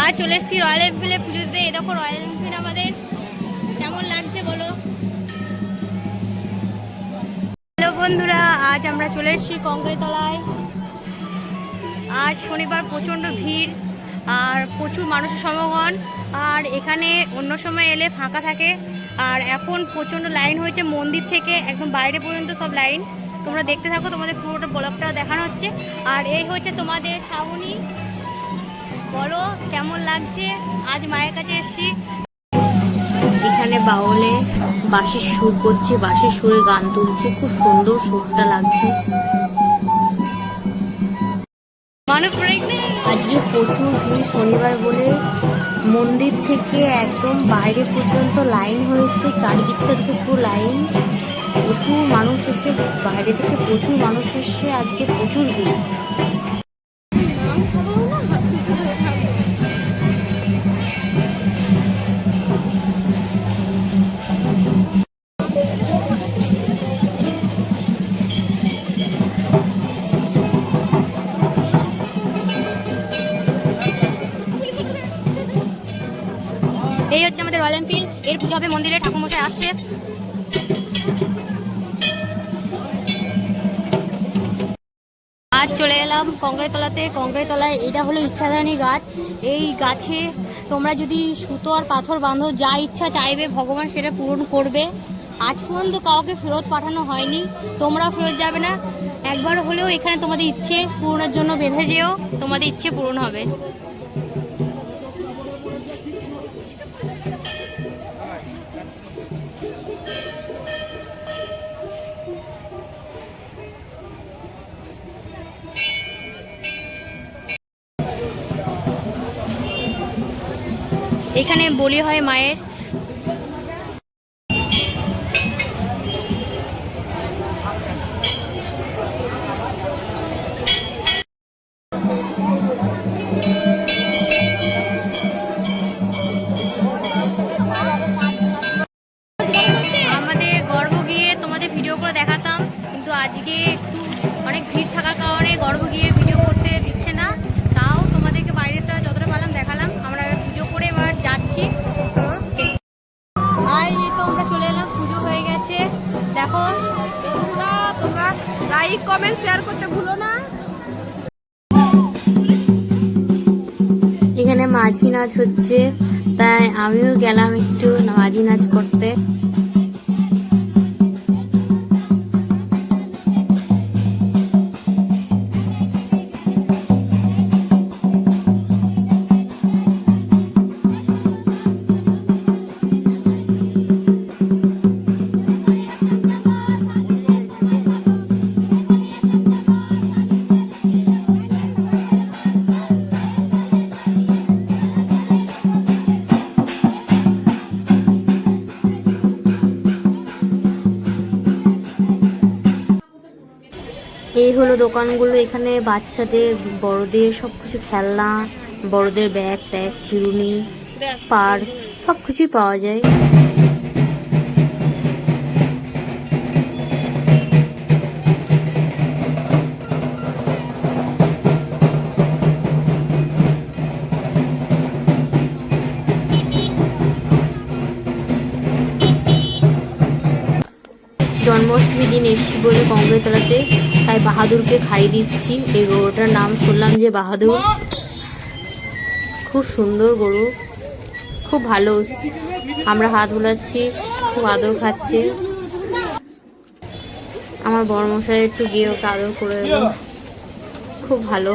আজ চলে এসেছি রয়্যাল এনফিল্ডে পুজো দিতে। এই দেখো রয়্যাল এনফিল্ড আমাদের কেমন লাগছে বলো। হ্যালো বন্ধুরা, আজ আমরা চলে এসেছি কংক্রিটতলায়। আজ শনিবার, প্রচণ্ড ভিড় আর প্রচুর মানুষের সমাগম। আর এখানে অন্য সময় এলে ফাঁকা থাকে, আর এখন প্রচণ্ড লাইন হয়েছে মন্দির থেকে একদম বাইরে পর্যন্ত সব লাইন। তোমরা দেখতে থাকো, তোমাদের পুরোটা ব্লগটা দেখানো হচ্ছে। আর এই হচ্ছে তোমাদের শ্রাবণী। বলো কেমন লাগছে, আজ মায়ের কাছে এসেছি। এখানে বাউলে বাঁশির সুর করছে, বাঁশির সুরে গান তুলছে, খুব সুন্দর সুরটা লাগছে। আজকে প্রচুর ভিড়, শনিবার বলে মন্দির থেকে একদম বাইরে পর্যন্ত লাইন হয়েছে। চারিদিকটা থেকে পুরো লাইন, প্রচুর মানুষ এসে, বাইরে থেকে প্রচুর মানুষ এসছে। আজকে প্রচুর ভিড়। এই হচ্ছে আমাদের রয়্যাল এনফিল্ড, এর পুজো হবে মন্দিরে, ঠাকুরমশাই আসছে। আজ চলে এলাম কংক্রিটতলাতে। কংক্রিটতলায় এটা হলো ইচ্ছাধারী গাছ। এই গাছে তোমরা যদি সুতো আর পাথর বাঁধো, যা ইচ্ছা চাইবে ভগবান সেটা পূরণ করবে। আজ পর্যন্ত কাউকে ফেরত পাঠানো হয়নি, তোমরা ফেরত যাবে না। একবার হলেও এখানে তোমাদের ইচ্ছে পূরণের জন্য বেঁধে যেও, তোমাদের ইচ্ছে পূরণ হবে। এখানে বলি হয় মায়ের। আমাদের গর্ব গিয়ে তোমাদের ভিডিও করে দেখাতাম, কিন্তু আজকে একটু অনেক ভিড় থাকার কারণে গর্ব গিয়ে ভিডিও করতে দিচ্ছে না। তাও তোমাদেরকে বাইরেটা যতটা পারলাম দেখালাম। আমরা পুজো করে এবার যাচ্ছি। আর এই তো আমরা চলে এলাম, পুজো হয়ে গেছে। দেখো তোমরা লাইক কমেন্ট শেয়ার করতে ভুলো না। এখানে মাঝি নাচ হচ্ছে, তাই আমিও গেলাম একটু মাঝি নাচ করতে। এই হলো দোকানগুলো। এখানে বাচ্চাদের, বড়দের সবকিছু খেলনা, বড়দের ব্যাগ ট্যাগ, চিরুনি, পার্স সবকিছুই পাওয়া যায়। জন্মাষ্টমীর দিন এসেছি বলে কংক্রিটতলাতে, তাই বাহাদুরকে খাইয়ে দিচ্ছি। এই গরুটার নাম শুনলাম যে বাহাদুর। খুব সুন্দর গরু, খুব ভালো। আমরা হাত বুলাচ্ছি, খুব আদর খাচ্ছে। আমার বড়মশাই একটু গিয়ে ওকে আদর করে দেব, খুব ভালো।